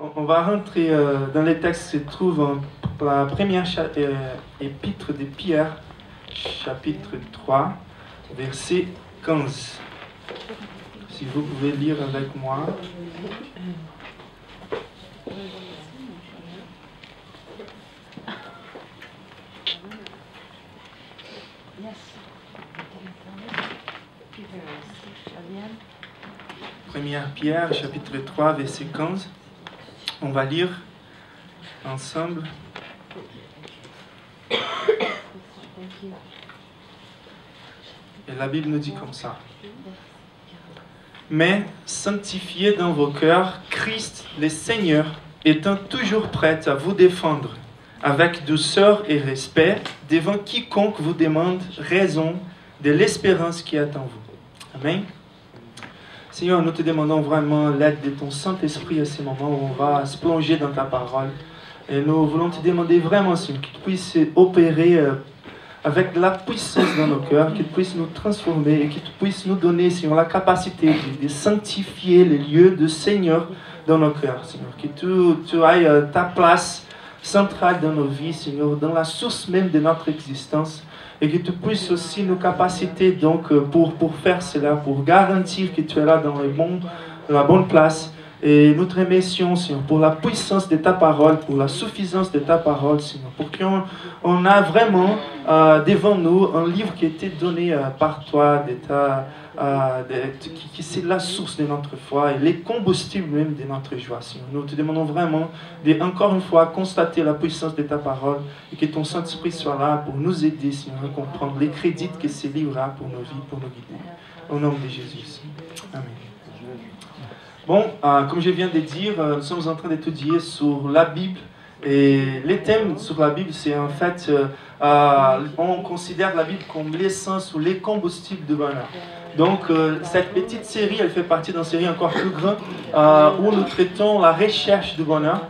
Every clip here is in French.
On va rentrer dans les textes qui se trouvent dans la première épître de Pierre, chapitre 3, verset 15. Si vous pouvez lire avec moi. Première Pierre, chapitre 3, verset 15. On va lire ensemble. Et la Bible nous dit comme ça. Mais sanctifiez dans vos cœurs Christ le Seigneur, étant toujours prêt à vous défendre, avec douceur et respect, devant quiconque vous demande raison de l'espérance qui est en vous. Amen. Seigneur, nous te demandons vraiment l'aide de ton Saint-Esprit à ce moment où on va se plonger dans ta parole. Et nous voulons te demander vraiment, Seigneur, que tu puisses opérer avec de la puissance dans nos cœurs, que tu puisses nous transformer et que tu puisses nous donner, Seigneur, la capacité de sanctifier les lieux de Seigneur dans nos cœurs, Seigneur. Que tu ailles ta place centrale dans nos vies, Seigneur, dans la source même de notre existence. Et que tu puisses aussi nous capaciter donc pour faire cela, pour garantir que tu es là dans la bonne place. Et nous te remercions, Seigneur, pour la puissance de ta parole, pour la suffisance de ta parole, Seigneur. Pour qu'on a vraiment devant nous un livre qui a été donné par toi, qui c'est la source de notre foi et les combustibles même de notre joie, Seigneur. Nous te demandons vraiment de, encore une fois, constater la puissance de ta parole et que ton Saint-Esprit soit là pour nous aider, Seigneur, à comprendre les crédits que ce livre a pour nos vies, pour nous guider. Au nom de Jésus. Amen. Bon, comme je viens de dire, nous sommes en train d'étudier sur la Bible. Et les thèmes sur la Bible, c'est en fait, on considère la Bible comme l'essence ou les combustibles de bonheur. Donc, cette petite série, elle fait partie d'une série encore plus grande où nous traitons la recherche du bonheur.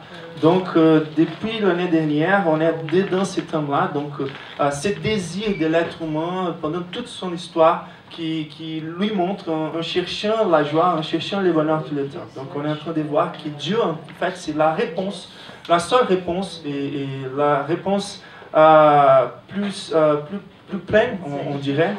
Donc, depuis l'année dernière, on est dedans ce thème-là. Donc, ce désir de l'être humain pendant toute son histoire qui lui montre en cherchant la joie, en cherchant le bonheur tout le temps. Donc, on est en train de voir que Dieu, en fait, c'est la réponse, la seule réponse et la réponse plus pleine, on dirait,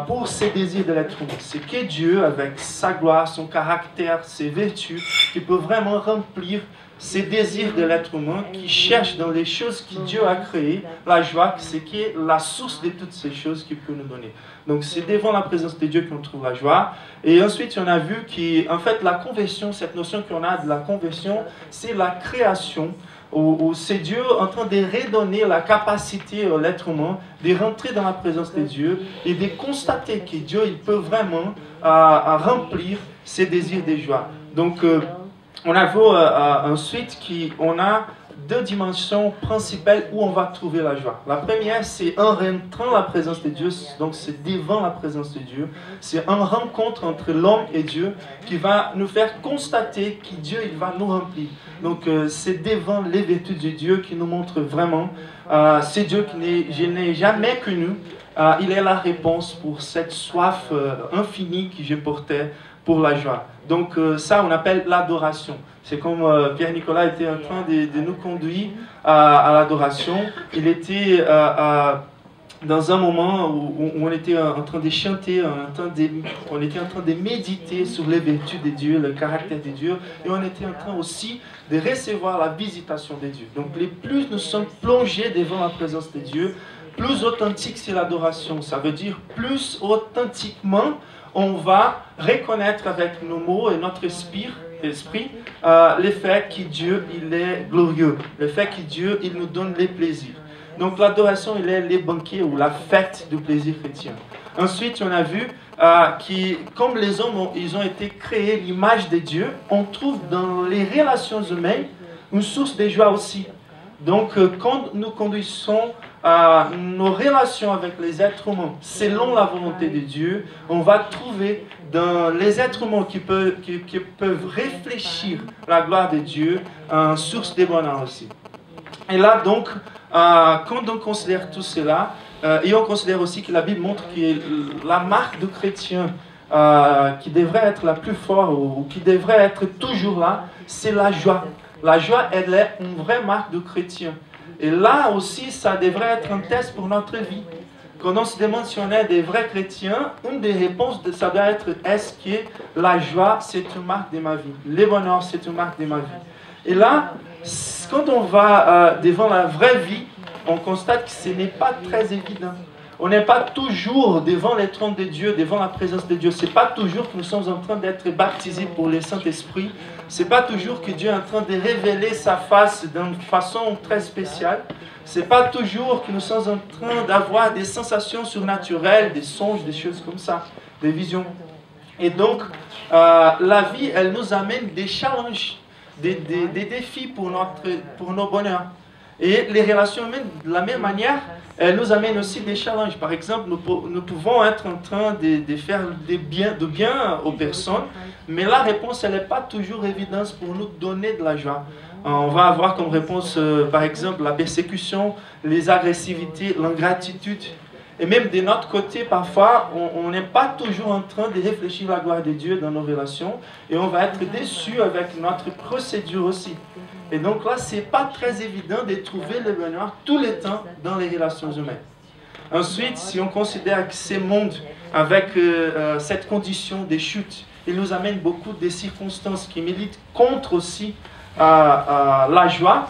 pour ces désirs de l'être humain. C'est que Dieu, avec sa gloire, son caractère, ses vertus, qui peut vraiment remplir ces désirs de l'être humain qui cherche dans les choses que Dieu a créées, la joie, c'est qui est la source de toutes ces choses qu'il peut nous donner. Donc c'est devant la présence de Dieu qu'on trouve la joie. Et ensuite, on a vu qu'en fait, la conversion, cette notion qu'on a de la conversion, c'est la création, où c'est Dieu en train de redonner la capacité à l'être humain de rentrer dans la présence de Dieu et de constater que Dieu, il peut vraiment remplir ses désirs de joie. Donc, on a vu ensuite qu'on a deux dimensions principales où on va trouver la joie. La première, c'est en rentrant dans la présence de Dieu, donc c'est devant la présence de Dieu. C'est une rencontre entre l'homme et Dieu qui va nous faire constater que Dieu, il va nous remplir. Donc c'est devant les vertus de Dieu qui nous montre vraiment, c'est Dieu que je n'ai jamais connu. Il est la réponse pour cette soif infinie que je portais pour la joie. Donc ça, on appelle l'adoration. C'est comme Pierre-Nicolas était en train de nous conduire à l'adoration. Il était dans un moment où on était en train de chanter, on était en train de méditer sur les vertus de Dieu, le caractère de Dieu, et on était en train aussi de recevoir la visitation de Dieu. Donc les plus nous sommes plongés devant la présence de Dieu, plus authentique c'est l'adoration. Ça veut dire plus authentiquement on va reconnaître avec nos mots et notre esprit le fait que Dieu il est glorieux, le fait que Dieu il nous donne les plaisirs. Donc l'adoration il est les banquets ou la fête du plaisir chrétien. Ensuite on a vu que comme les hommes ils ont été créés l'image de Dieu, on trouve dans les relations humaines une source de joie aussi. Donc quand nous conduisons nos relations avec les êtres humains selon la volonté de Dieu, on va trouver dans les êtres humains qui peuvent réfléchir la gloire de Dieu une source de bonheur aussi. Et là donc, quand on considère tout cela, et on considère aussi que la Bible montre que la marque du chrétien qui devrait être la plus forte ou qui devrait être toujours là, c'est la joie. La joie, elle est une vraie marque de chrétien. Et là aussi, ça devrait être un test pour notre vie. Quand on se demande si on est des vrais chrétiens, une des réponses, ça doit être est-ce que la joie, c'est une marque de ma vie? Le bonheur, c'est une marque de ma vie. Et là, quand on va devant la vraie vie, on constate que ce n'est pas très évident. On n'est pas toujours devant les trônes de Dieu, devant la présence de Dieu. Ce n'est pas toujours que nous sommes en train d'être baptisés pour le Saint-Esprit. Ce n'est pas toujours que Dieu est en train de révéler sa face d'une façon très spéciale. Ce n'est pas toujours que nous sommes en train d'avoir des sensations surnaturelles, des songes, des choses comme ça, des visions. Et donc, la vie, elle nous amène des challenges, des défis pour nos bonheurs. Et les relations humaines, de la même manière, elles nous amènent aussi des challenges. Par exemple, nous pouvons être en train de faire de bien aux personnes, mais la réponse, elle n'est pas toujours évidente pour nous donner de la joie. On va avoir comme réponse, par exemple, la persécution, les agressivités, l'ingratitude. Et même de notre côté, parfois, on n'est pas toujours en train de réfléchir à la gloire de Dieu dans nos relations, et on va être déçu avec notre procédure aussi. Et donc là, ce n'est pas très évident de trouver le bonheur tout le temps dans les relations humaines. Ensuite, si on considère que ces mondes, avec cette condition des chutes, il nous amène beaucoup de circonstances qui militent contre aussi la joie.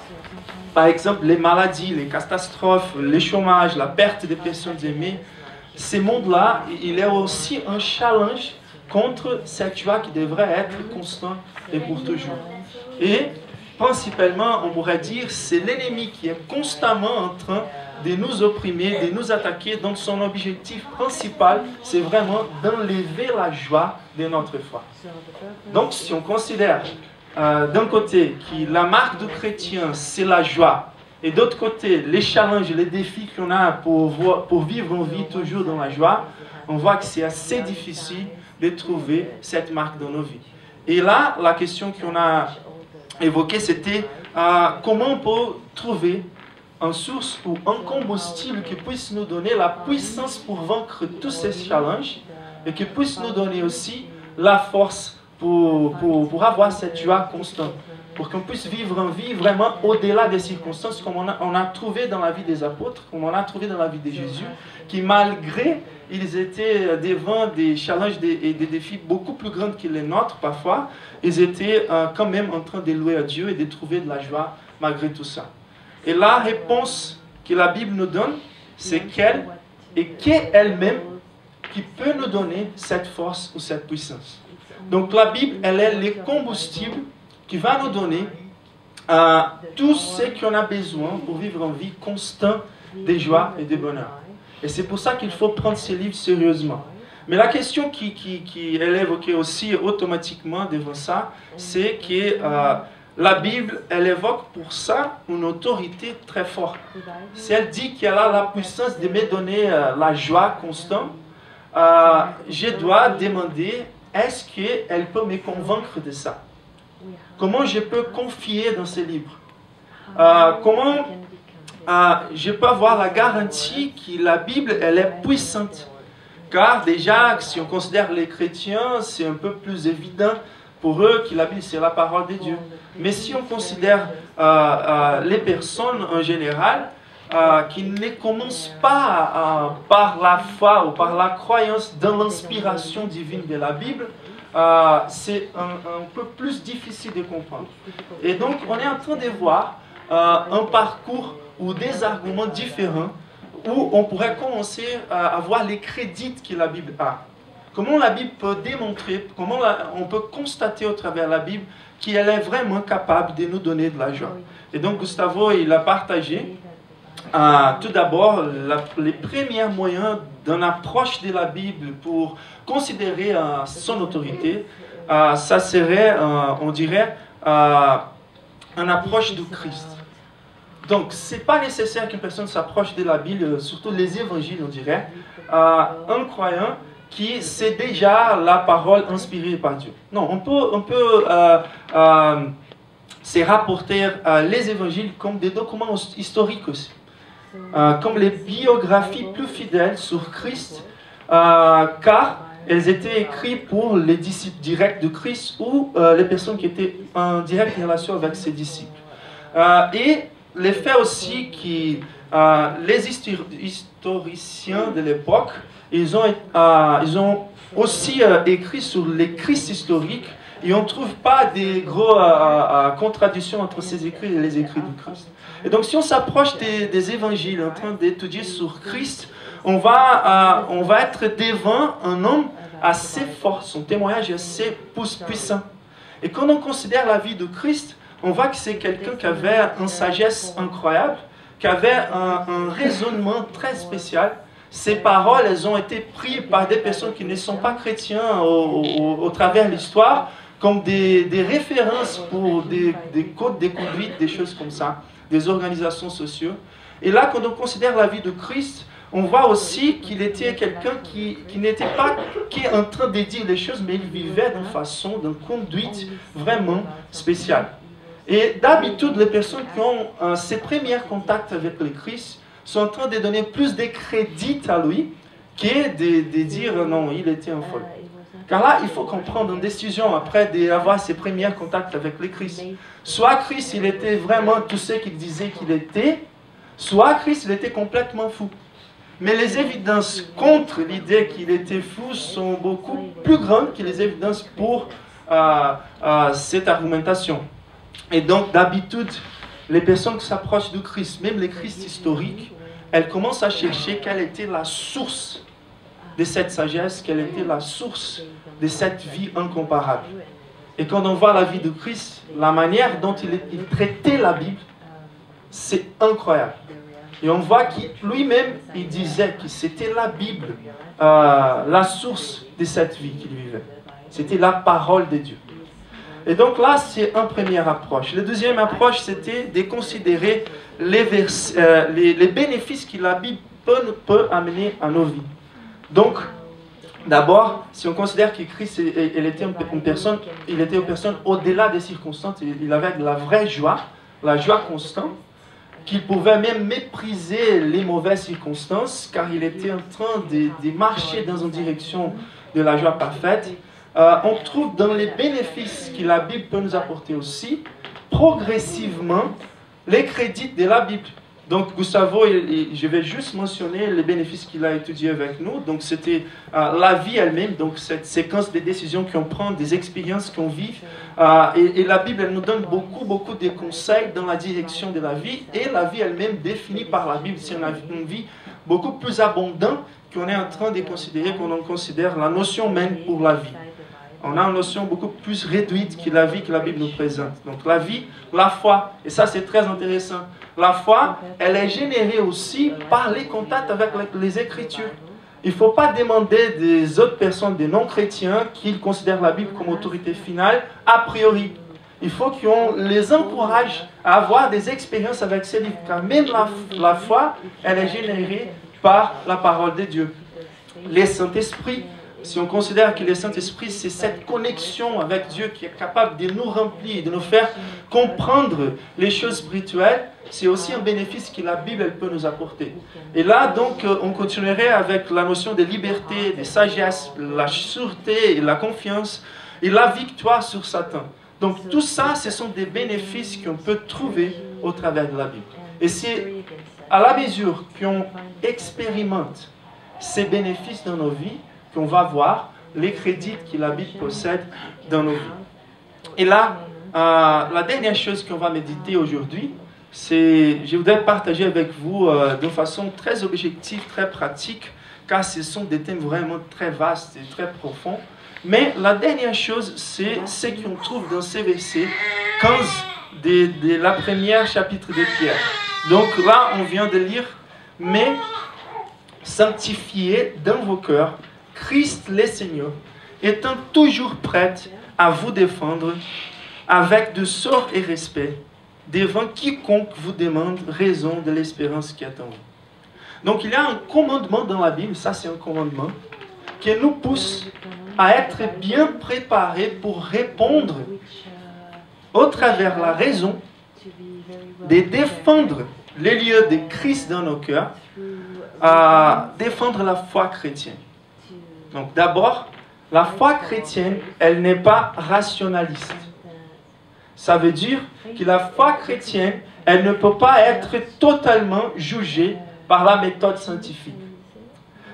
Par exemple, les maladies, les catastrophes, les chômages, la perte des personnes aimées. Ces mondes-là, il est aussi un challenge contre cette joie qui devrait être constante et pour toujours. Et principalement, on pourrait dire, c'est l'ennemi qui est constamment en train de nous opprimer, de nous attaquer. Donc son objectif principal, c'est vraiment d'enlever la joie de notre foi. Donc si on considère d'un côté que la marque du chrétien, c'est la joie, et d'autre côté, les challenges, les défis qu'on a pour vivre une vie toujours dans la joie, on voit que c'est assez difficile de trouver cette marque dans nos vies. Et là, la question qu'on a évoquée, c'était comment on peut trouver une source ou un combustible qui puisse nous donner la puissance pour vaincre tous ces challenges et qui puisse nous donner aussi la force pour avoir cette joie constante, pour qu'on puisse vivre une vie vraiment au-delà des circonstances, comme on a trouvé dans la vie des apôtres, comme on a trouvé dans la vie de Jésus, qui malgré ils étaient devant des challenges et des défis beaucoup plus grands que les nôtres parfois, ils étaient quand même en train de louer à Dieu et de trouver de la joie malgré tout ça. Et la réponse que la Bible nous donne, c'est qu'elle et qu'elle-même qui peut nous donner cette force ou cette puissance. Donc la Bible, elle est le combustible qui va nous donner tout ce qu'on a besoin pour vivre une vie constante de joie et de bonheur. Et c'est pour ça qu'il faut prendre ces livres sérieusement. Mais la question qui est évoquée aussi automatiquement devant ça, c'est que la Bible, elle évoque pour ça une autorité très forte. Si elle dit qu'elle a la puissance de me donner la joie constante, je dois demander, est-ce qu'elle peut me convaincre de ça? Comment je peux confier dans ces livres? Comment je peux avoir la garantie que la Bible, elle est puissante? Car déjà, si on considère les chrétiens, c'est un peu plus évident pour eux que la Bible, c'est la parole de Dieu. Mais si on considère les personnes en général, qui ne commencent pas par la foi ou par la croyance dans l'inspiration divine de la Bible, c'est un peu plus difficile de comprendre. Et donc, on est en train de voir un parcours ou des arguments différents où on pourrait commencer à voir les crédits que la Bible a. Comment la Bible peut démontrer, comment on peut constater au travers de la Bible qu'elle est vraiment capable de nous donner de la joie. Et donc, Gustavo, il a partagé tout d'abord les premiers moyens d'une approche de la Bible pour considérer son autorité. Ça serait, on dirait, une approche du Christ. Donc, ce n'est pas nécessaire qu'une personne s'approche de la Bible, surtout les évangiles, on dirait, un croyant qui sait déjà la parole inspirée par Dieu. Non, on peut se rapporter les évangiles comme des documents historiques aussi. Comme les biographies plus fidèles sur Christ, car elles étaient écrites pour les disciples directs de Christ ou les personnes qui étaient en directe relation avec ses disciples. Et les faits aussi qui les historiciens de l'époque, ils ont aussi écrit sur les Christ historiques et on ne trouve pas des grosses contradictions entre ces écrits et les écrits du Christ. Et donc si on s'approche des évangiles en train d'étudier sur Christ, on va être devant un homme assez fort, son témoignage est assez puissant. Et quand on considère la vie de Christ, on voit que c'est quelqu'un qui avait une sagesse incroyable, qui avait un raisonnement très spécial. Ces paroles, elles ont été prises par des personnes qui ne sont pas chrétiens au travers de l'histoire, comme des références pour des codes de conduite, des choses comme ça, des organisations sociales. Et là, quand on considère la vie de Christ, on voit aussi qu'il était quelqu'un qui n'était pas en train de dire les choses, mais il vivait d'une façon, d'une conduite vraiment spéciale. Et d'habitude, les personnes qui ont ces premiers contacts avec le Christ sont en train de donner plus de crédit à lui que de dire non, il était un folle. Car là, il faut qu'on prenne une décision après d'avoir ses premiers contacts avec le Christ. Soit Christ, il était vraiment tout ce qu'il disait qu'il était, soit Christ, il était complètement fou. Mais les évidences contre l'idée qu'il était fou sont beaucoup plus grandes que les évidences pour cette argumentation. Et donc, d'habitude, les personnes qui s'approchent du Christ, même les Christ historiques, elles commencent à chercher quelle était la source de cette sagesse, quelle était la source de cette vie incomparable. Et quand on voit la vie de Christ, la manière dont il traitait la Bible, c'est incroyable. Et on voit qu'il lui-même, il disait que c'était la Bible, la source de cette vie qu'il vivait. C'était la parole de Dieu. Et donc là, c'est une première approche. La deuxième approche, c'était de considérer les bénéfices que la Bible peut amener à nos vies. Donc, d'abord, si on considère que Christ il était une personne au-delà des circonstances, il avait de la vraie joie, la joie constante, qu'il pouvait même mépriser les mauvaises circonstances, car il était en train de marcher dans une direction de la joie parfaite. On trouve dans les bénéfices que la Bible peut nous apporter aussi, progressivement, les crédits de la Bible. Donc, Gustavo, je vais juste mentionner les bénéfices qu'il a étudiés avec nous. Donc, c'était la vie elle-même, donc cette séquence de décisions qu'on prend, des expériences qu'on vit. Et la Bible, elle nous donne beaucoup de conseils dans la direction de la vie. Et la vie elle-même, définie par la Bible, c'est une vie beaucoup plus abondante qu'on est en train de considérer, qu'on en considère la notion même pour la vie. On a une notion beaucoup plus réduite que la vie que la Bible nous présente. Donc la vie, la foi, et ça c'est très intéressant. La foi, elle est générée aussi par les contacts avec les Écritures. Il ne faut pas demander des autres personnes, des non-chrétiens, qu'ils considèrent la Bible comme autorité finale, a priori. Il faut qu'on les encourage à avoir des expériences avec ces livres. Car même la foi, elle est générée par la parole de Dieu. Les Saint-Esprit, si on considère que le Saint-Esprit, c'est cette connexion avec Dieu qui est capable de nous remplir, de nous faire comprendre les choses spirituelles, c'est aussi un bénéfice que la Bible elle peut nous apporter. Et là, donc, on continuerait avec la notion de liberté, de sagesse, la sûreté, et la confiance et la victoire sur Satan. Donc, tout ça, ce sont des bénéfices qu'on peut trouver au travers de la Bible. Et c'est à la mesure qu'on expérimente ces bénéfices dans nos vies, qu'on va voir les crédits que la Bible possède dans nos vies. Et là, la dernière chose qu'on va méditer aujourd'hui, c'est, je voudrais partager avec vous de façon très objective, très pratique, car ce sont des thèmes vraiment très vastes et très profonds. Mais la dernière chose, c'est ce qu'on trouve dans ces versets 15 de la première chapitre de Pierre. Donc là, on vient de lire, mais sanctifiez dans vos cœurs Christ le Seigneur, étant toujours prêt à vous défendre avec de sort et respect devant quiconque vous demande raison de l'espérance qui est en vous. Donc il y a un commandement dans la Bible, ça c'est un commandement, qui nous pousse à être bien préparés pour répondre au travers la raison de défendre les lieux de Christ dans nos cœurs, à défendre la foi chrétienne. Donc d'abord, La foi chrétienne, elle n'est pas rationaliste. Ça veut dire que la foi chrétienne, elle ne peut pas être totalement jugée par la méthode scientifique.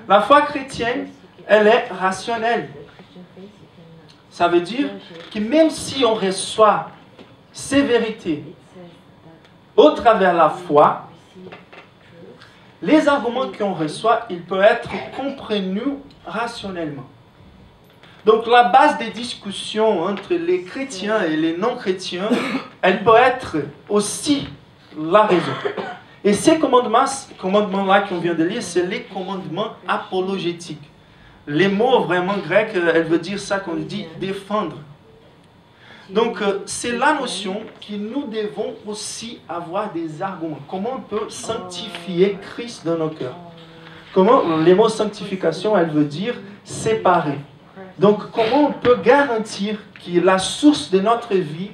La foi chrétienne, elle est rationnelle. Ça veut dire que même si on reçoit ces vérités au travers de la foi, les arguments qu'on reçoit, ils peuvent être comprenus rationnellement. Donc la base des discussions entre les chrétiens et les non-chrétiens, elle peut être aussi la raison. Et ces commandements-là qu'on vient de lire, c'est les commandements apologétiques. Les mots vraiment grecs, elle veut dire ça qu'on dit défendre. Donc c'est la notion que nous devons aussi avoir des arguments. Comment on peut sanctifier Christ dans nos cœurs? Comment les mots sanctification, elle veut dire séparer. Donc, comment on peut garantir que la source de notre vie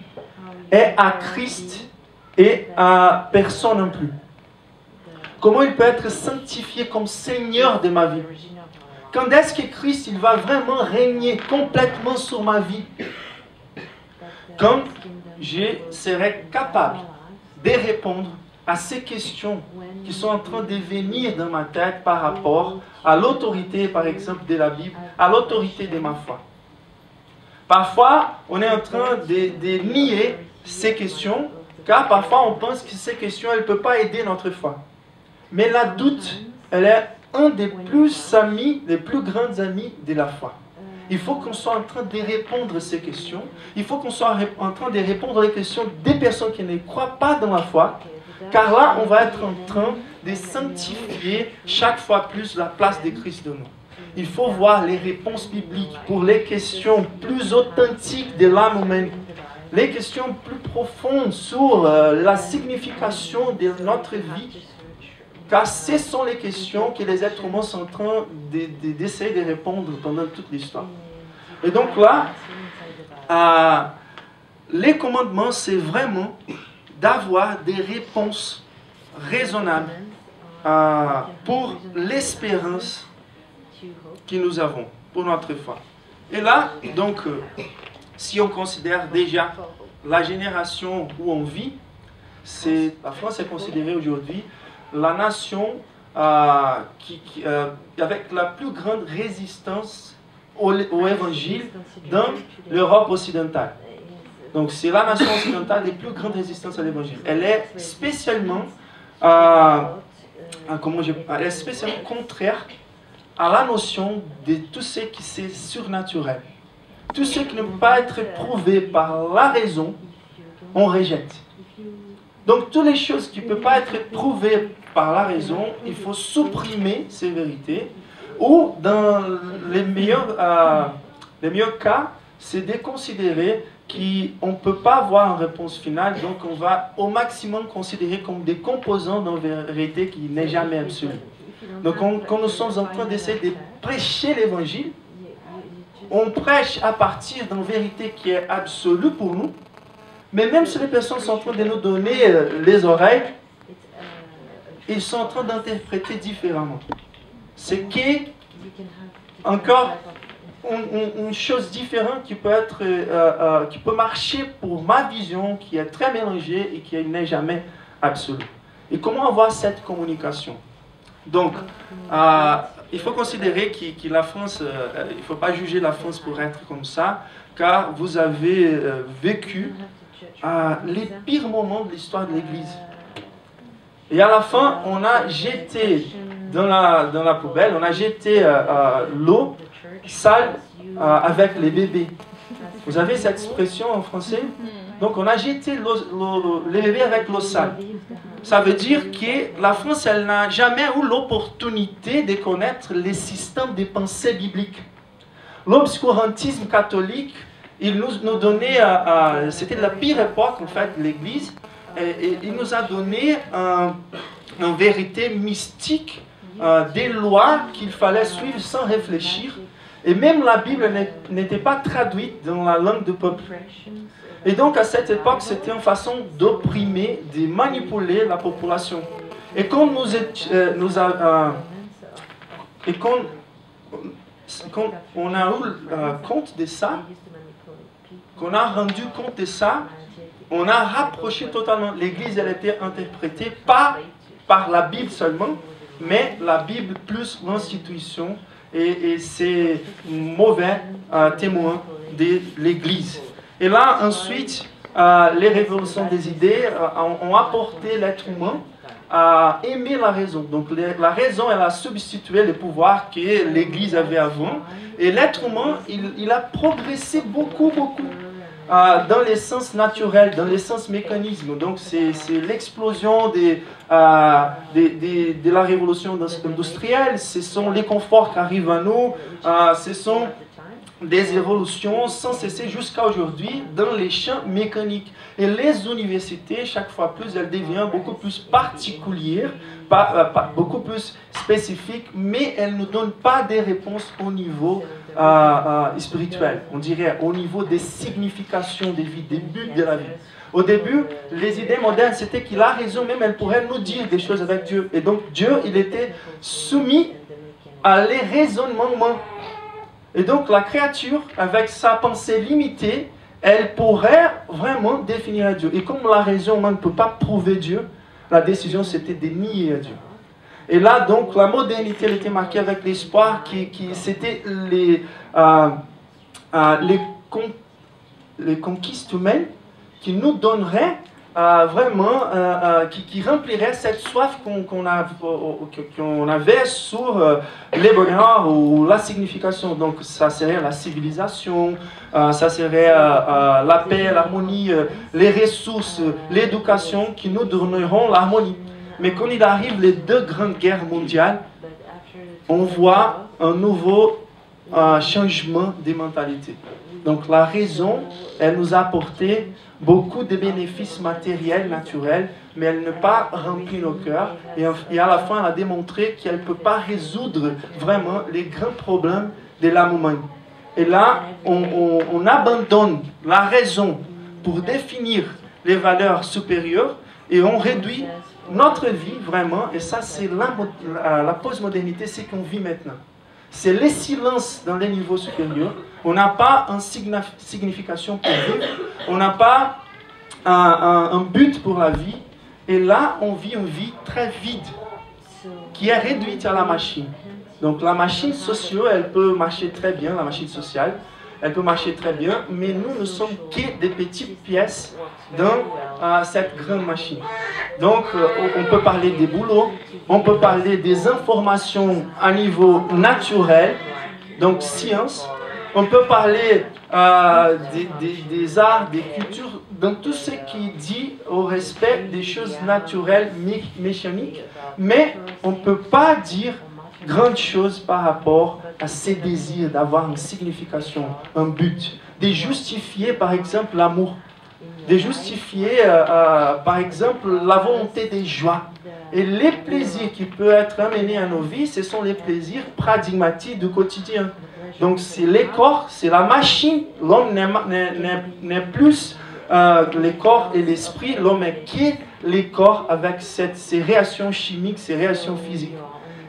est à Christ et à personne non plus? Comment il peut être sanctifié comme Seigneur de ma vie? Quand est-ce que Christ il va vraiment régner complètement sur ma vie? Quand je serai capable de répondre à ces questions qui sont en train de venir dans ma tête par rapport à l'autorité, par exemple, de la Bible, à l'autorité de ma foi. Parfois, on est en train de nier ces questions, car parfois on pense que ces questions, elles ne peuvent pas aider notre foi. Mais la doute, elle est un des plus amis, des plus grands amis de la foi. Il faut qu'on soit en train de répondre à ces questions. Il faut qu'on soit en train de répondre aux questions des personnes qui ne croient pas dans la foi. Car là, on va être en train de sanctifier chaque fois plus la place de Christ de nous. Il faut voir les réponses bibliques pour les questions plus authentiques de l'âme humaine. Les questions plus profondes sur la signification de notre vie. Car ce sont les questions que les êtres humains sont en train d'essayer de répondre pendant toute l'histoire. Et donc là, les commandements, c'est vraiment d'avoir des réponses raisonnables pour l'espérance que nous avons, pour notre foi. Et là, donc, si on considère déjà la génération où on vit, la France est considérée aujourd'hui la nation avec la plus grande résistance au évangile dans l'Europe occidentale. Donc c'est la nation occidentale des plus grandes résistances à l'évangile. Elle est spécialement, elle est spécialement contraire à la notion de tout ce qui est surnaturel. Tout ce qui ne peut pas être prouvé par la raison, on rejette. Donc toutes les choses qui ne peuvent pas être prouvées par la raison, il faut supprimer ces vérités. Ou dans les meilleurs cas, c'est de considérer qu'on ne peut pas avoir une réponse finale, donc on va au maximum considérer comme des composants d'une vérité qui n'est jamais absolue. Donc quand nous sommes en train d'essayer de prêcher l'évangile, on prêche à partir d'une vérité qui est absolue pour nous, mais même si les personnes sont en train de nous donner les oreilles, ils sont en train d'interpréter différemment. C'est encore une chose différente qui peut qui peut marcher pour ma vision, qui est très mélangée et qui n'est jamais absolue. Et comment avoir cette communication? Donc, il faut considérer que la France, il ne faut pas juger la France pour être comme ça, car vous avez vécu les pires moments de l'histoire de l'Église. Et à la fin, on a jeté dans la poubelle, on a jeté l'eau sale avec les bébés. Vous avez cette expression en français? Donc on a jeté les bébés avec l'eau sale. Ça veut dire que la France, elle n'a jamais eu l'opportunité de connaître les systèmes de pensée biblique. L'obscurantisme catholique, il nous donnait, c'était la pire époque en fait de l'Église, et il nous a donné une vérité mystique, des lois qu'il fallait suivre sans réfléchir. Et même la Bible n'était pas traduite dans la langue du peuple. Et donc à cette époque, c'était une façon d'opprimer, de manipuler la population. Et quand quand on a eu compte de ça, qu'on a rendu compte de ça, on a rapproché totalement. L'Église, elle était interprétée pas par la Bible seulement, mais la Bible plus l'institution, et c'est mauvais témoin de l'Église. Et là, ensuite, les révolutions des idées ont apporté l'être humain à aimer la raison. Donc la raison, elle a substitué le pouvoir que l'Église avait avant. Et l'être humain, il a progressé beaucoup dans les sens naturels, dans les sens mécanismes. Donc c'est l'explosion de la révolution industrielle, ce sont les conforts qui arrivent à nous, ce sont des évolutions sans cesser jusqu'à aujourd'hui dans les champs mécaniques. Et les universités, chaque fois plus, elles deviennent beaucoup plus particulières, beaucoup plus spécifiques, mais elles ne donnent pas des réponses au niveau spirituel, on dirait au niveau des significations des vies, des buts de la vie. Au début, les idées modernes, c'était qu'il a raison, même elle pourrait nous dire des choses avec Dieu. Et donc Dieu, il était soumis à les raisonnements humains. Et donc la créature, avec sa pensée limitée, elle pourrait vraiment définir Dieu. Et comme la raison humaine ne peut pas prouver Dieu, la décision c'était de nier Dieu. Et là donc la modernité elle était marquée avec l'espoir qui c'était les conquistes humaines qui nous donneraient vraiment, qui remplirait cette soif qu'on avait sur les bonheurs ou la signification. Donc ça serait la civilisation, ça serait la paix, l'harmonie, les ressources, l'éducation qui nous donneront l'harmonie. Mais quand il arrive les deux grandes guerres mondiales, on voit un nouveau changement des mentalités. Donc la raison, elle nous a apporté beaucoup de bénéfices matériels, naturels, mais elle n'a pas rempli nos cœurs. Et à la fin, elle a démontré qu'elle ne peut pas résoudre vraiment les grands problèmes de l'âme humaine. Et là, on abandonne la raison pour définir les valeurs supérieures et on réduit notre vie vraiment. Et ça, c'est la postmodernité, c'est qu'on vit maintenant. C'est les silences dans les niveaux supérieurs. On n'a pas une signification pour vivre. On n'a pas un but pour la vie. Et là, on vit une vie très vide, qui est réduite à la machine. Donc la machine sociale, elle peut marcher très bien, la machine sociale, elle peut marcher très bien, mais nous ne sommes que des petites pièces dans cette grande machine. Donc on peut parler des boulots, on peut parler des informations à niveau naturel, donc science, on peut parler des arts, des cultures, dans tout ce qui dit au respect des choses naturelles, mécaniques, mais on ne peut pas dire grande chose par rapport à ces désirs d'avoir une signification, un but, de justifier par exemple l'amour, de justifier par exemple la volonté des joies. Et les plaisirs qui peuvent être amenés à nos vies, ce sont les plaisirs pragmatiques du quotidien. Donc c'est les corps, c'est la machine, l'homme n'est plus les corps et l'esprit, l'homme est que les corps avec ces réactions chimiques, ces réactions physiques.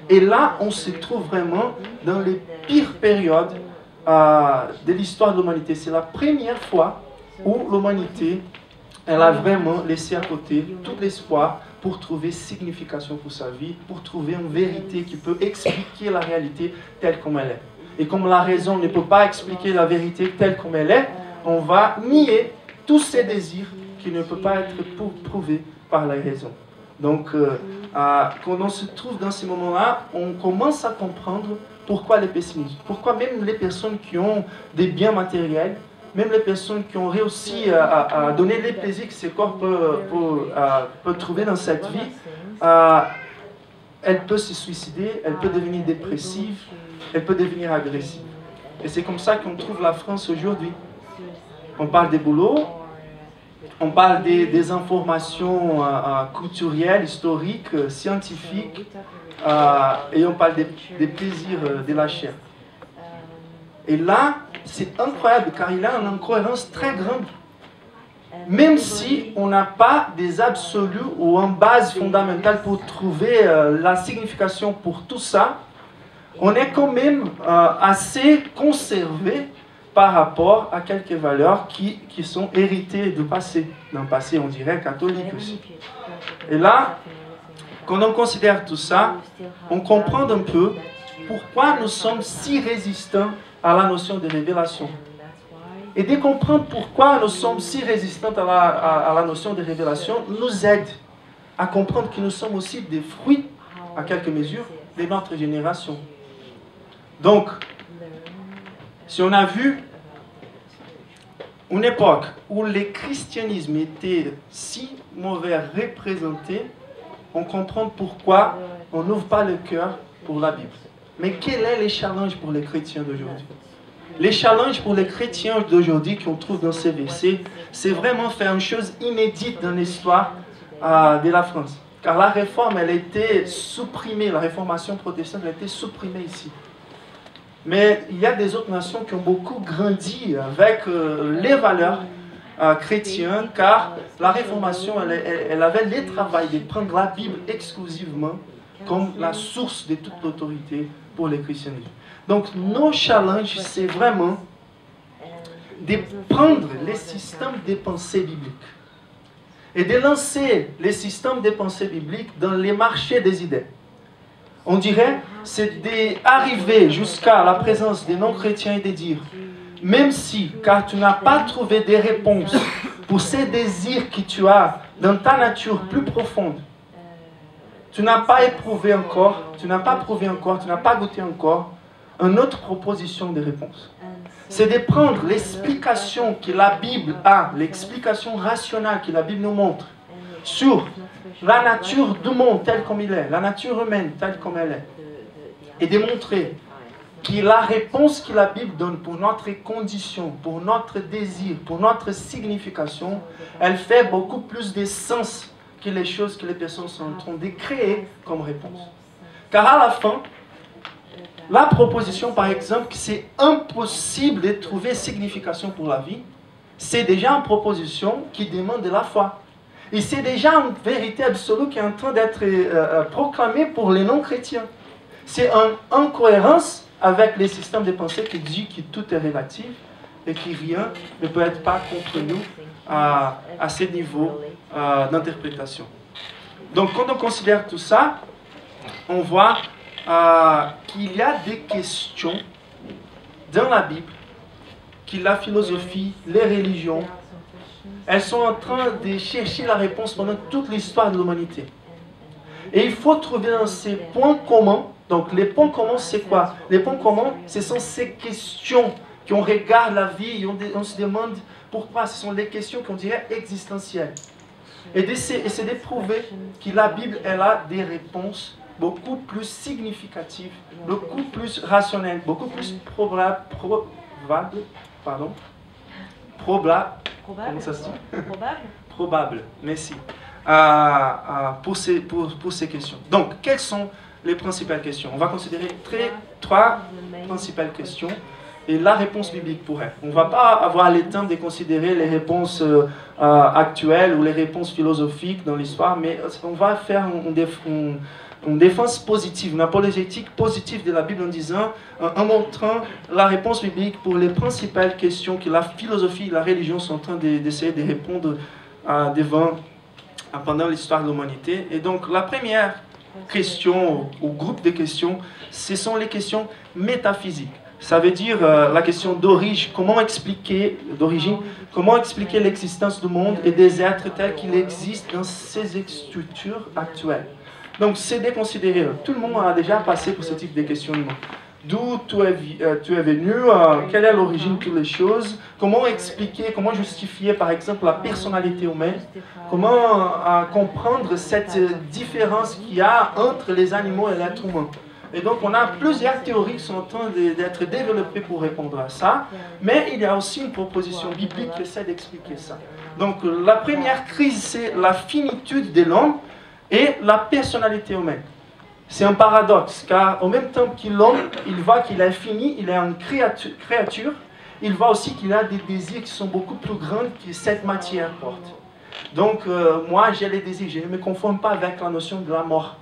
Et là, on se trouve vraiment dans les pires périodes de l'histoire de l'humanité. C'est la première fois où l'humanité, elle a vraiment laissé à côté tout l'espoir pour trouver signification pour sa vie, pour trouver une vérité qui peut expliquer la réalité telle comme elle est. Et comme la raison ne peut pas expliquer la vérité telle comme elle est, on va nier tous ces désirs qui ne peuvent pas être prouvés par la raison. Donc, quand on se trouve dans ces moments-là, on commence à comprendre pourquoi les pessimistes, pourquoi même les personnes qui ont des biens matériels, même les personnes qui ont réussi à donner les plaisirs que ce corps peut trouver dans cette vie, elle peut se suicider, elle peut devenir dépressive, elle peut devenir agressive. Et c'est comme ça qu'on trouve la France aujourd'hui. On parle des boulots, on parle des informations culturelles, historiques, scientifiques, et on parle des plaisirs de la chair. Et là, c'est incroyable car il y a une incohérence très grande. Même si on n'a pas des absolus ou une base fondamentale pour trouver la signification pour tout ça, on est quand même assez conservé par rapport à quelques valeurs qui sont héritées du passé. D'un passé, on dirait, catholique aussi. Et là, quand on considère tout ça, on comprend un peu pourquoi nous sommes si résistants à la notion de révélation. Et de comprendre pourquoi nous sommes si résistants à la notion de révélation nous aide à comprendre que nous sommes aussi des fruits, à quelques mesures, de notre génération. Donc, si on a vu une époque où le christianisme était si mauvais représenté, on comprend pourquoi on n'ouvre pas le cœur pour la Bible. Mais quel est le challenge pour les chrétiens d'aujourd'hui? Les challenges pour les chrétiens d'aujourd'hui qu'on trouve dans ces versets, c'est vraiment faire une chose inédite dans l'histoire de la France. Car la réforme, elle a été supprimée, la réformation protestante a été supprimée ici. Mais il y a des autres nations qui ont beaucoup grandi avec les valeurs chrétiennes, car la réformation, elle avait le travail de prendre la Bible exclusivement comme la source de toute l'autorité pour les christianisme. Donc, nos challenges, c'est vraiment de prendre les systèmes de pensée bibliques et de lancer les systèmes de pensée bibliques dans les marchés des idées. On dirait, c'est d'arriver jusqu'à la présence des non-chrétiens et de dire, même si, car tu n'as pas trouvé des réponses pour ces désirs que tu as dans ta nature plus profonde, tu n'as pas éprouvé encore, tu n'as pas prouvé encore, tu n'as pas goûté encore, une autre proposition de réponse. C'est de prendre l'explication que la Bible a, l'explication rationnelle que la Bible nous montre sur la nature du monde tel comme il est, la nature humaine telle comme elle est, et de montrer que la réponse que la Bible donne pour notre condition, pour notre désir, pour notre signification, elle fait beaucoup plus de sens que les choses que les personnes sont en train de créer comme réponse. Car à la fin, la proposition, par exemple, que c'est impossible de trouver signification pour la vie, c'est déjà une proposition qui demande de la foi. Et c'est déjà une vérité absolue qui est en train d'être proclamée pour les non-chrétiens. C'est une incohérence avec les systèmes de pensée qui dit que tout est relatif et que rien ne peut être pas contre nous à ce niveau d'interprétation. Donc, quand on considère tout ça, on voit qu'il y a des questions dans la Bible, que la philosophie, les religions, elles sont en train de chercher la réponse pendant toute l'histoire de l'humanité. Et il faut trouver dans ces points communs. Donc les points communs, c'est quoi? Les points communs, ce sont ces questions qu'on regarde la vie et on se demande pourquoi. Ce sont les questions qu'on dirait existentielles. Et c'est de prouver que la Bible, elle a des réponses beaucoup plus significatives, beaucoup plus rationnelles, beaucoup plus probables, comment ça se dit? Probable, merci. Pour ces questions. Donc, quelles sont les principales questions? On va considérer trois principales questions et la réponse biblique pour elles. On ne va pas avoir le temps de considérer les réponses actuelles ou les réponses philosophiques dans l'histoire, mais on va faire une défense positive, une apologétique positive de la Bible en montrant la réponse biblique pour les principales questions que la philosophie et la religion sont en train d'essayer de répondre pendant l'histoire de l'humanité. Et donc la première question ou groupe de questions, ce sont les questions métaphysiques. Ça veut dire la question d'origine, comment expliquer l'existence du monde et des êtres tels qu'ils existent dans ces structures actuelles. Donc c'est de considérer, tout le monde a déjà passé pour ce type de questionnement. D'où tu es venu, quelle est l'origine de toutes les choses, comment expliquer, comment justifier par exemple la personnalité humaine, comment comprendre cette différence qu'il y a entre les animaux et l'être humain. Et donc on a plusieurs théories qui sont en train d'être développées pour répondre à ça, mais il y a aussi une proposition biblique qui essaie d'expliquer ça. Donc la première crise, c'est la finitude de l'homme et la personnalité humaine. C'est un paradoxe, car en même temps que l'homme, il voit qu'il est fini, il est une créature, il voit aussi qu'il a des désirs qui sont beaucoup plus grands que cette matière porte. Donc moi j'ai les désirs, je ne me conforme pas avec la notion de la mort.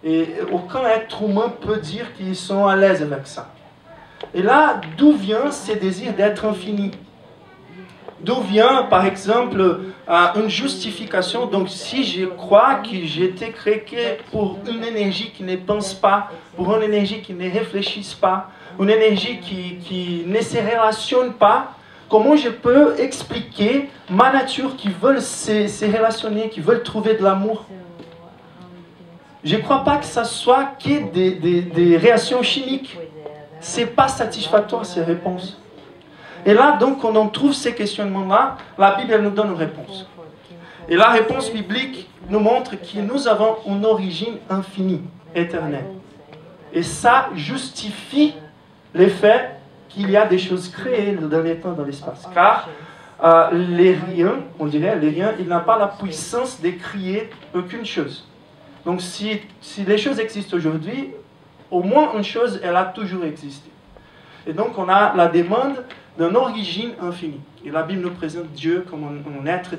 Et aucun être humain peut dire qu'ils sont à l'aise avec ça. Et là, d'où vient ce désir d'être infini? D'où vient, par exemple, une justification? Donc, si je crois que j'ai été créé pour une énergie qui ne pense pas, pour une énergie qui ne réfléchisse pas, une énergie qui ne se relationne pas, comment je peux expliquer ma nature qui veut se relationner, qui veut trouver de l'amour? Je ne crois pas que ça soit que des réactions chimiques. Ce n'est pas satisfactoire ces réponses. Et là, donc, quand on trouve ces questionnements-là, la Bible elle nous donne une réponse. Et la réponse biblique nous montre que nous avons une origine infinie, éternelle. Et ça justifie le fait qu'il y a des choses créées dans les temps, dans l'espace. Car les riens, on dirait, les riens, ils n'ont pas la puissance de créer aucune chose. Donc si les choses existent aujourd'hui, au moins une chose, elle a toujours existé. Et donc on a la demande d'une origine infinie. Et la Bible nous présente Dieu comme un être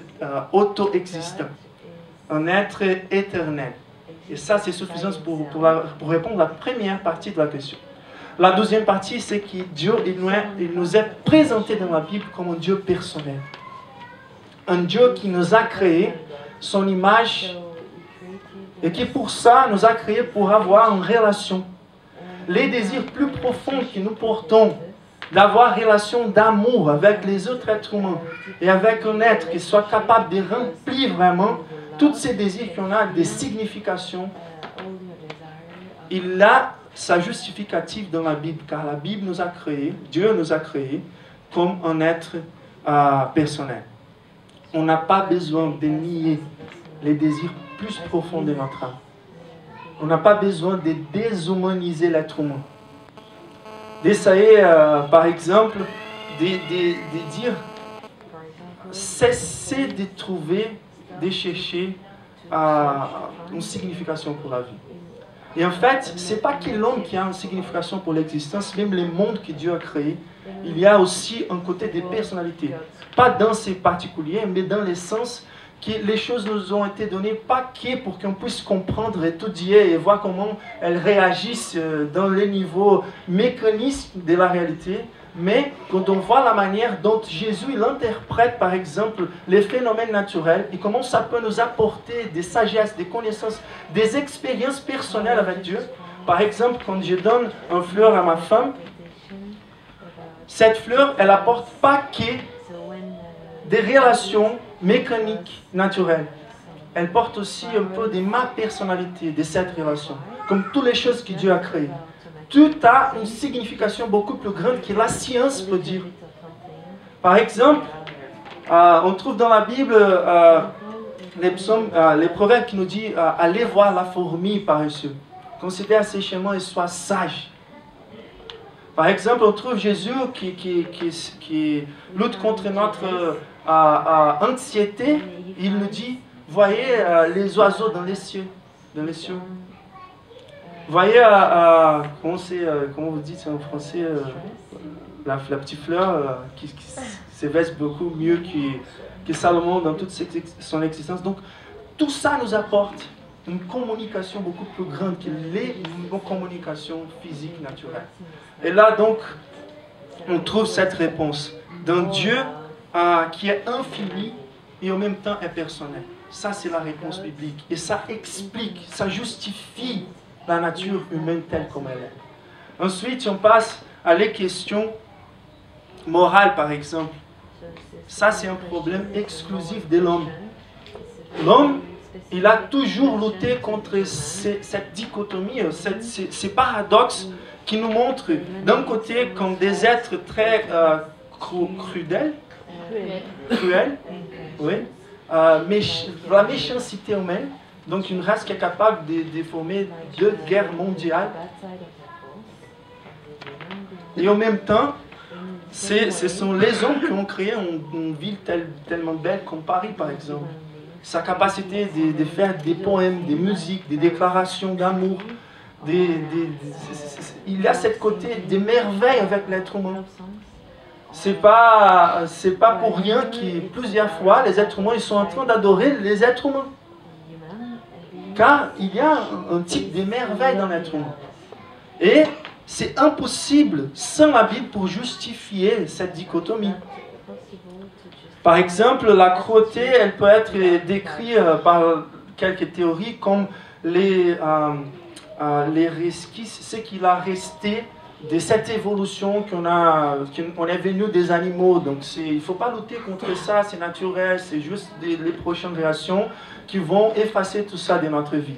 auto-existant, un être éternel. Et ça, c'est suffisant pour répondre à la première partie de la question. La deuxième partie, c'est que Dieu il nous est présenté dans la Bible comme un Dieu personnel. Un Dieu qui nous a créé son image et qui pour ça nous a créé pour avoir une relation. Les désirs plus profonds que nous portons d'avoir une relation d'amour avec les autres êtres humains et avec un être qui soit capable de remplir vraiment tous ces désirs qu'on a des significations. Il a sa justificative dans la Bible, car la Bible nous a créés, Dieu nous a créés comme un être personnel. On n'a pas besoin de nier les désirs plus profonds de notre âme. On n'a pas besoin de déshumaniser l'être humain. D'essayer, par exemple, de dire, cessez de trouver, de chercher une signification pour la vie. Et en fait, ce n'est pas que l'homme qui a une signification pour l'existence, même le monde que Dieu a créé, il y a aussi un côté de personnalité. Pas dans ces particuliers, mais dans le sens que les choses nous ont été données, pas que pour qu'on puisse comprendre, étudier et voir comment elles réagissent dans les niveaux mécaniques de la réalité, mais quand on voit la manière dont Jésus il interprète par exemple les phénomènes naturels et comment ça peut nous apporter des sagesses, des connaissances, des expériences personnelles avec Dieu. Par exemple, quand je donne une fleur à ma femme, cette fleur, elle n'apporte pas que des relations mécaniques, naturelles. Elle porte aussi un peu de ma personnalité, de cette relation, comme toutes les choses que Dieu a créées. Tout a une signification beaucoup plus grande que la science peut dire. Par exemple, on trouve dans la Bible les proverbes qui nous disent allez voir la fourmi paresseuse, considère ses chemins et sois sage. Par exemple, on trouve Jésus qui lutte contre notre anxiété. Il nous dit voyez les oiseaux dans les cieux. Voyez, comment vous dites en français, la petite fleur qui s'évesse beaucoup mieux que Salomon dans toute son existence. Donc, tout ça nous apporte une communication beaucoup plus grande que les communications physiques naturelles. Et là, donc, on trouve cette réponse d'un Dieu qui est infini et en même temps impersonnel. Ça, c'est la réponse biblique. Et ça explique, ça justifie la nature humaine telle comme elle est. Ensuite, on passe à les questions morales, par exemple. Ça, c'est un problème exclusif de l'homme. L'homme, il a toujours lutté contre cette dichotomie, ces paradoxes qui nous montrent d'un côté comme des êtres très cruels, oui, la méchanceté humaine. Donc une race qui est capable de former 2 guerres mondiales. Et en même temps, ce sont les hommes qui ont créé une ville tellement belle comme Paris, par exemple. Sa capacité de faire des poèmes, des musiques, des déclarations d'amour. Il y a cette côté des merveilles avec l'être humain. C'est pas pour rien que plusieurs fois les êtres humains ils sont en train d'adorer les êtres humains. car il y a un type d'émerveil dans l'être humain. Et c'est impossible sans la Bible pour justifier cette dichotomie. Par exemple, la cruauté, elle peut être décrite par quelques théories comme les resquisses, ce qu'il a resté de cette évolution qu'on est venu des animaux. Donc il ne faut pas lutter contre ça, c'est naturel, c'est juste les prochaines réactions qui vont effacer tout ça de notre vie.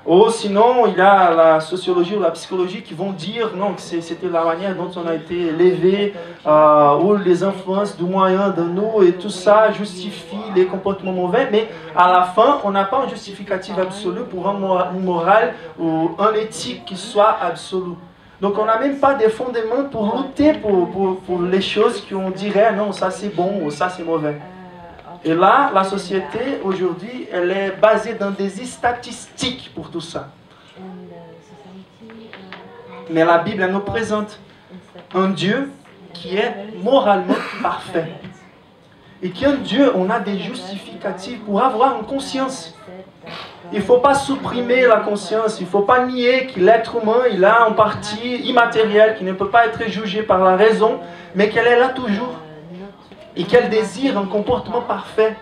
Ou sinon, il y a la sociologie ou la psychologie qui vont dire non, que c'était la manière dont on a été élevé, ou les influences du moyen de nous, et tout ça justifie les comportements mauvais, mais à la fin, on n'a pas un justificatif absolu pour une morale ou un éthique qui soit absolu. Donc on n'a même pas des fondements pour lutter pour les choses qu'on dirait non, ça c'est bon ou ça c'est mauvais. Et là, la société, aujourd'hui, elle est basée dans des statistiques pour tout ça. Mais la Bible, elle nous présente un Dieu qui est moralement parfait. Et qu'un Dieu, on a des justificatifs pour avoir une conscience. Il ne faut pas supprimer la conscience, il ne faut pas nier que l'être humain, il a une partie immatérielle qui ne peut pas être jugée par la raison, mais qu'elle est là toujours. Et qu'elle désire un comportement parfait.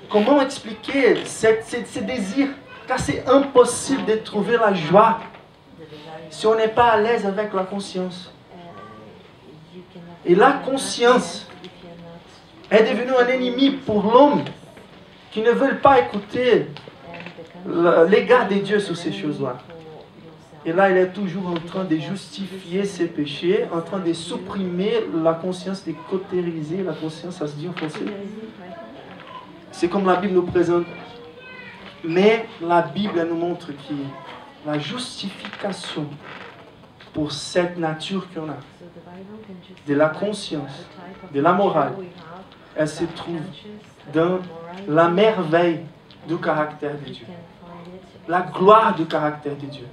Comment expliquer ces désirs? Car c'est impossible de trouver la joie si on n'est pas à l'aise avec la conscience. Et la conscience est devenue un ennemi pour l'homme qui ne veut pas écouter l'égard de Dieu sur ces choses-là. Et là, il est toujours en train de justifier ses péchés, en train de supprimer la conscience, de cautériser la conscience, ça se dit en français. C'est comme la Bible nous présente. Mais la Bible elle nous montre que la justification pour cette nature qu'on a, de la conscience, de la morale, elle se trouve dans la merveille du caractère de Dieu, la gloire du caractère de Dieu.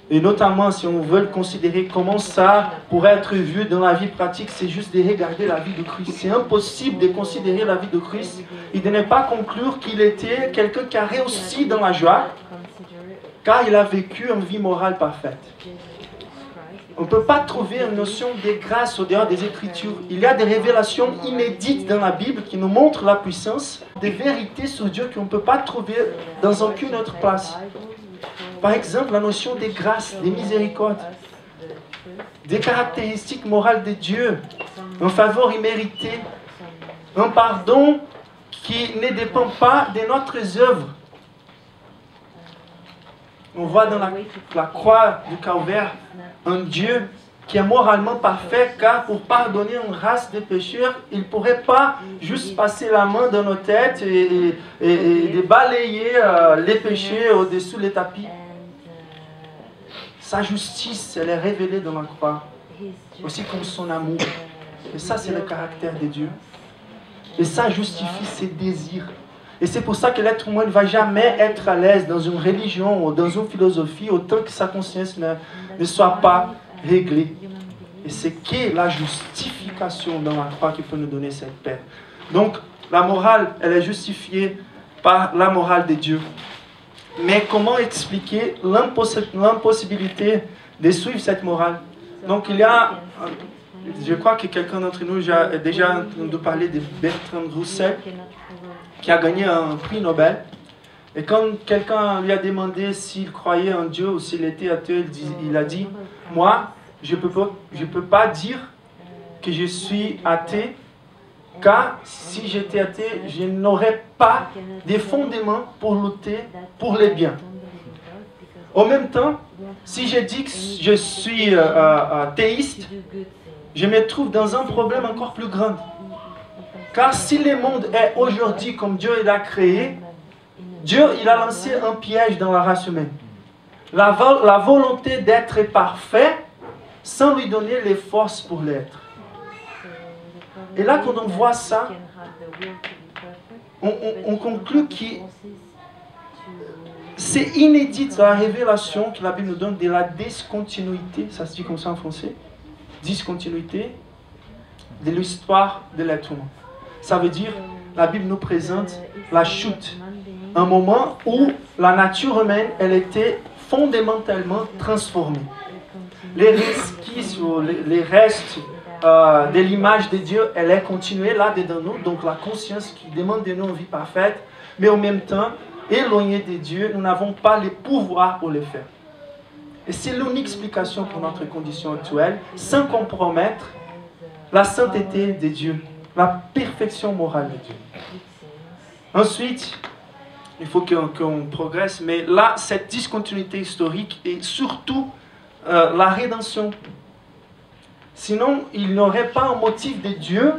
Et notamment, si on veut considérer comment ça pourrait être vu dans la vie pratique, c'est juste de regarder la vie de Christ. C'est impossible de considérer la vie de Christ et de ne pas conclure qu'il était quelqu'un qui a réussi dans la joie, car il a vécu une vie morale parfaite. On ne peut pas trouver une notion de grâce au dehors des Écritures. Il y a des révélations inédites dans la Bible qui nous montrent la puissance, des vérités sur Dieu qu'on ne peut pas trouver dans aucune autre place. Par exemple, la notion des grâces, des miséricordes, des caractéristiques morales de Dieu, un faveur immérité, un pardon qui ne dépend pas de notre œuvre. On voit dans la croix du Calvaire un Dieu qui est moralement parfait, car pour pardonner une race de pécheurs, il ne pourrait pas juste passer la main dans nos têtes et de balayer les péchés au-dessus des tapis. Sa justice, elle est révélée dans la croix, aussi comme son amour. Et ça, c'est le caractère de Dieu. Et ça justifie ses désirs. Et c'est pour ça que l'être humain ne va jamais être à l'aise dans une religion ou dans une philosophie autant que sa conscience ne soit pas réglée. Et c'est que la justification dans la croix qui peut nous donner cette paix. Donc, la morale, elle est justifiée par la morale de Dieu. Mais comment expliquer l'impossibilité de suivre cette morale? Donc, il y a, je crois que quelqu'un d'entre nous a déjà entendu parler de Bertrand Russell, qui a gagné un prix Nobel. Et quand quelqu'un lui a demandé s'il croyait en Dieu ou s'il était athée, il a dit, moi, je ne peux pas dire que je suis athée, car si j'étais athée, je n'aurais pas de fondements pour lutter pour les biens. En même temps, si je dis que je suis théiste, je me trouve dans un problème encore plus grand. Car si le monde est aujourd'hui comme Dieu l'a créé, Dieu il a lancé un piège dans la race humaine. La volonté d'être parfait sans lui donner les forces pour l'être. Et là, quand on voit ça, on conclut que c'est inédit la révélation que la Bible nous donne de la discontinuité, ça se dit comme ça en français, discontinuité de l'histoire de l'être humain. Ça veut dire, la Bible nous présente la chute, un moment où la nature humaine, elle était fondamentalement transformée. Les resquis ou les restes de l'image de Dieu, elle est continuée là-dedans nous, donc la conscience qui demande de nous une vie parfaite, mais en même temps, éloignés de Dieu, nous n'avons pas le pouvoir pour le faire. Et c'est l'unique explication pour notre condition actuelle, sans compromettre la sainteté de Dieu, la perfection morale de Dieu. Ensuite, il faut qu'on progresse, mais là, cette discontinuité historique est surtout la rédemption. Sinon, il n'y aurait pas un motif de Dieu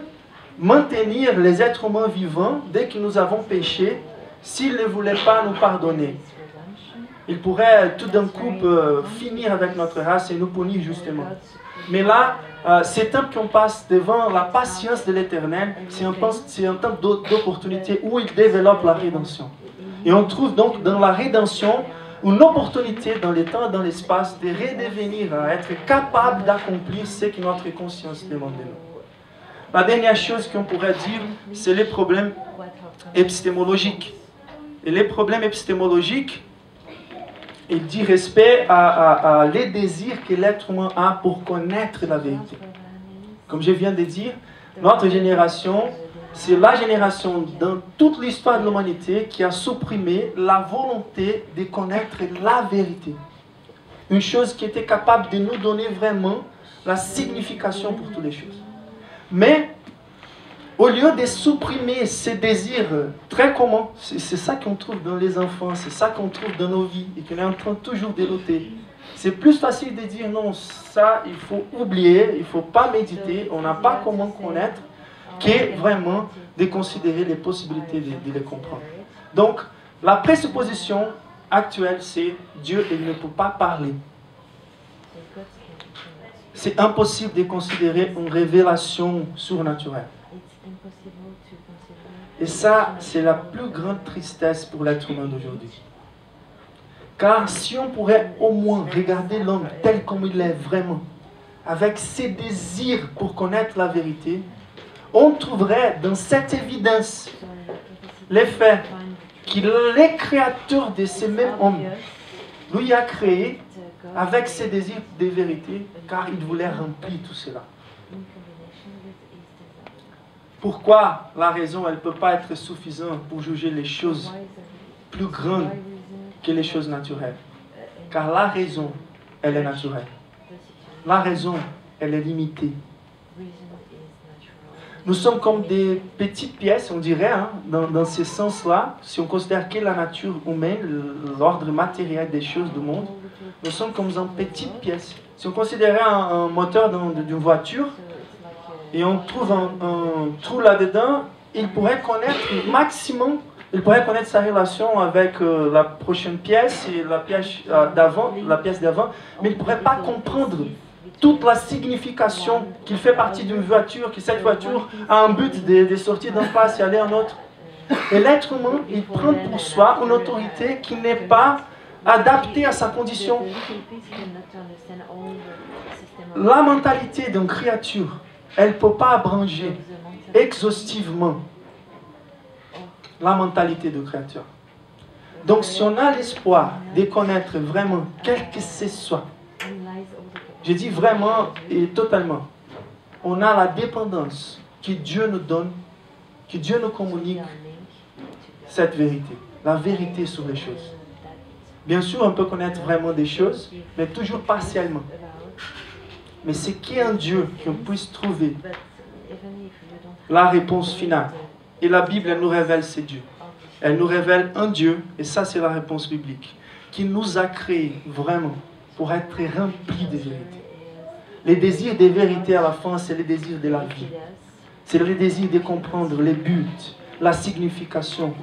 maintenir les êtres humains vivants dès que nous avons péché, s'il ne voulait pas nous pardonner. Il pourrait tout d'un coup finir avec notre race et nous punir justement. Mais là, ces temps qu'on passe devant la patience de l'Éternel, c'est un temps d'opportunité où il développe la rédemption. Et on trouve donc dans la rédemption une opportunité dans le temps et dans l'espace de redevenir, à être capable d'accomplir ce que notre conscience demande de nous. La dernière chose qu'on pourrait dire, c'est les problèmes épistémologiques. Et les problèmes épistémologiques, il dit respect à les désirs que l'être humain a pour connaître la vérité. Comme je viens de dire, notre génération, c'est la génération dans toute l'histoire de l'humanité qui a supprimé la volonté de connaître la vérité. Une chose qui était capable de nous donner vraiment la signification pour toutes les choses. Mais, au lieu de supprimer ces désirs très communs, c'est ça qu'on trouve dans les enfants, c'est ça qu'on trouve dans nos vies et qu'on est en train toujours de lutter. C'est plus facile de dire non, ça il faut oublier, il ne faut pas méditer, on n'a pas comment connaître, que vraiment de considérer les possibilités de les comprendre. Donc, la présupposition actuelle, c'est Dieu, il ne peut pas parler. C'est impossible de considérer une révélation surnaturelle. Et ça, c'est la plus grande tristesse pour l'être humain d'aujourd'hui. Car si on pourrait au moins regarder l'homme tel comme il est vraiment, avec ses désirs pour connaître la vérité, on trouverait dans cette évidence le fait qu'il est créateur de ces mêmes hommes. Lui a créé avec ses désirs de vérité, car il voulait remplir tout cela. Pourquoi la raison, elle ne peut pas être suffisante pour juger les choses plus grandes que les choses naturelles? Car la raison, elle est naturelle. La raison, elle est limitée. Nous sommes comme des petites pièces, on dirait, hein, dans ce sens-là. Si on considère que la nature humaine, l'ordre matériel des choses du monde, nous sommes comme dans petites pièces. Si on considérait un moteur d'une voiture, et on trouve un trou là-dedans, il pourrait connaître maximum, il pourrait connaître sa relation avec la prochaine pièce et la pièce d'avant, mais il ne pourrait pas comprendre toute la signification qu'il fait partie d'une voiture, que cette voiture a un but de sortir d'un place et aller à un autre. Et l'être humain, il prend pour soi une autorité qui n'est pas adaptée à sa condition. La mentalité d'une créature, elle ne peut pas abranger exhaustivement la mentalité de créature. Donc si on a l'espoir de connaître vraiment quel que ce soit, je dis vraiment et totalement, on a la dépendance que Dieu nous donne, que Dieu nous communique cette vérité, la vérité sur les choses. Bien sûr, on peut connaître vraiment des choses, mais toujours partiellement. Mais c'est qui un Dieu qu'on puisse trouver la réponse finale. Et la Bible, elle nous révèle ces dieux. Elle nous révèle un Dieu, et ça c'est la réponse biblique, qui nous a créés vraiment pour être remplis de vérité. Les désirs de vérité à la fin, c'est les désirs de la vie. C'est le désir de comprendre les buts, la signification.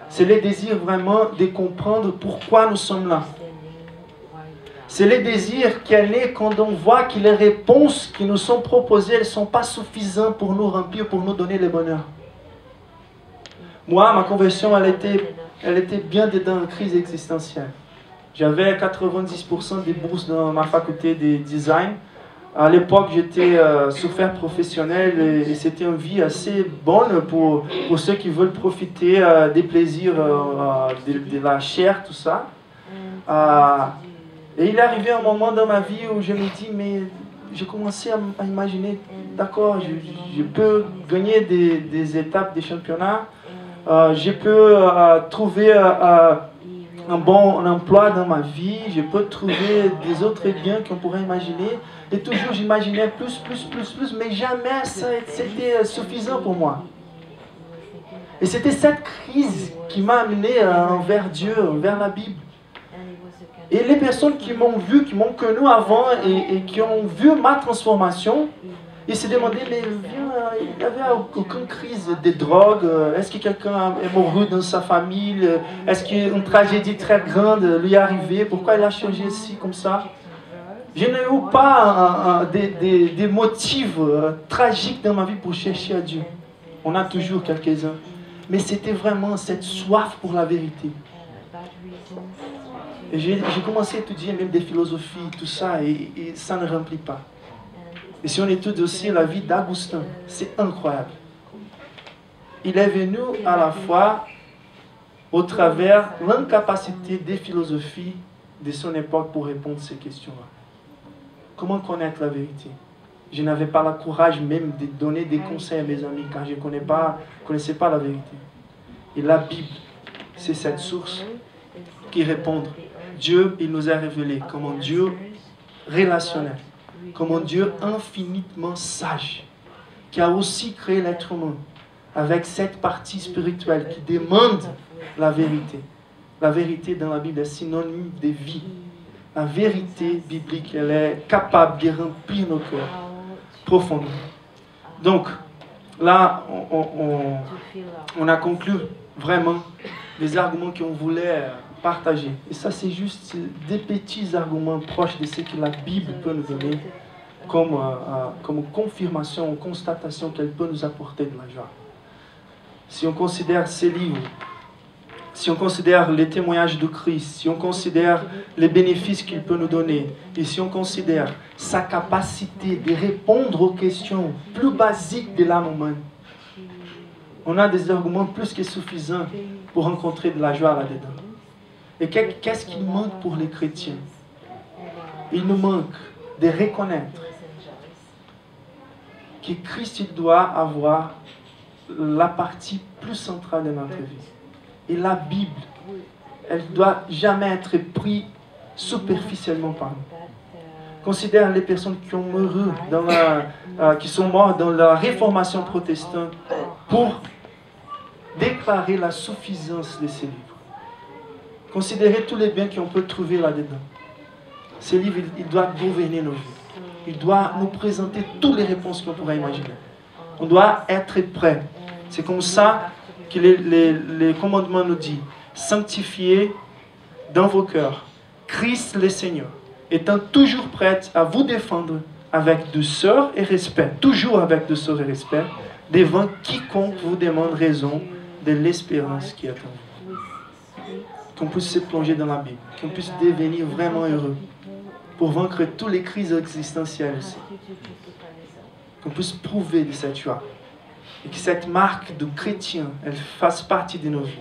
C'est le désir vraiment de comprendre pourquoi nous sommes là. C'est le désir qui est né quand on voit que les réponses qui nous sont proposées, elles ne sont pas suffisantes pour nous remplir, pour nous donner le bonheur. Moi, ma conversion, elle était bien dedans une crise existentielle. J'avais 90% des bourses dans ma faculté de design. À l'époque, j'étais surfeur professionnel et c'était une vie assez bonne pour ceux qui veulent profiter des plaisirs de la chair, tout ça. Et il est arrivé un moment dans ma vie où je me dis, mais j'ai commencé à imaginer, d'accord, je peux gagner des étapes des championnats, je peux trouver un bon emploi dans ma vie, je peux trouver des autres biens qu'on pourrait imaginer. Et toujours j'imaginais plus, mais jamais ça c'était suffisant pour moi. Et c'était cette crise qui m'a amené vers Dieu, vers la Bible. Et les personnes qui m'ont vu, qui m'ont connu avant et qui ont vu ma transformation, ils se demandaient, mais il n'y avait aucune crise de drogue, est-ce que quelqu'un est mort dans sa famille, est-ce qu'une tragédie très grande lui est arrivée, pourquoi il a changé ici comme ça? Je n'ai eu pas des motifs tragiques dans ma vie pour chercher à Dieu. On a toujours quelques-uns. Mais c'était vraiment cette soif pour la vérité. Et j'ai commencé à étudier même des philosophies, tout ça, et ça ne remplit pas. Et si on étudie aussi la vie d'Augustin, c'est incroyable. Il est venu à la fois au travers l'incapacité des philosophies de son époque pour répondre à ces questions-là. Comment connaître la vérité? Je n'avais pas le courage même de donner des conseils à mes amis car je ne connaissais pas la vérité. Et la Bible, c'est cette source qui répond. Dieu, il nous a révélé comme un Dieu relationnel, comme un Dieu infiniment sage, qui a aussi créé l'être humain avec cette partie spirituelle qui demande la vérité. La vérité dans la Bible est synonyme de vie. La vérité biblique, elle est capable de remplir nos cœurs profondément. Donc, là, on a conclu vraiment les arguments qu'on voulait partager. Et ça, c'est juste des petits arguments proches de ce que la Bible peut nous donner comme confirmation, constatation qu'elle peut nous apporter de la joie. Si on considère ces livres, si on considère les témoignages de Christ, si on considère les bénéfices qu'il peut nous donner, et si on considère sa capacité de répondre aux questions plus basiques de l'âme humaine, on a des arguments plus que suffisants pour rencontrer de la joie là-dedans. Et qu'est-ce qui manque pour les chrétiens? Il nous manque de reconnaître que Christ il doit avoir la partie plus centrale de notre vie. Et la Bible, elle ne doit jamais être prise superficiellement par nous. Considère les personnes qui ont mouru qui sont mortes dans la réformation protestante pour déclarer la suffisance de ces livres. Considérez tous les biens qu'on peut trouver là-dedans. Ces livres, ils doivent gouverner nos vies. Ils doivent nous présenter toutes les réponses qu'on pourrait imaginer. On doit être prêt. C'est comme ça que les commandements nous disent. Sanctifiez dans vos cœurs Christ le Seigneur, étant toujours prêt à vous défendre avec douceur et respect, toujours avec douceur et respect, devant quiconque vous demande raison de l'espérance qui est en vous. Qu'on puisse se plonger dans la Bible, qu'on puisse devenir vraiment heureux pour vaincre toutes les crises existentielles aussi. Qu'on puisse prouver de cette joie et que cette marque de chrétien, elle fasse partie de nos vies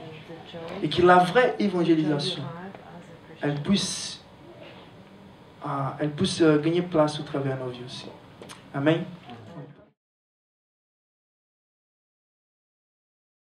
et que la vraie évangélisation, elle puisse gagner place au travers de nos vies aussi. Amen.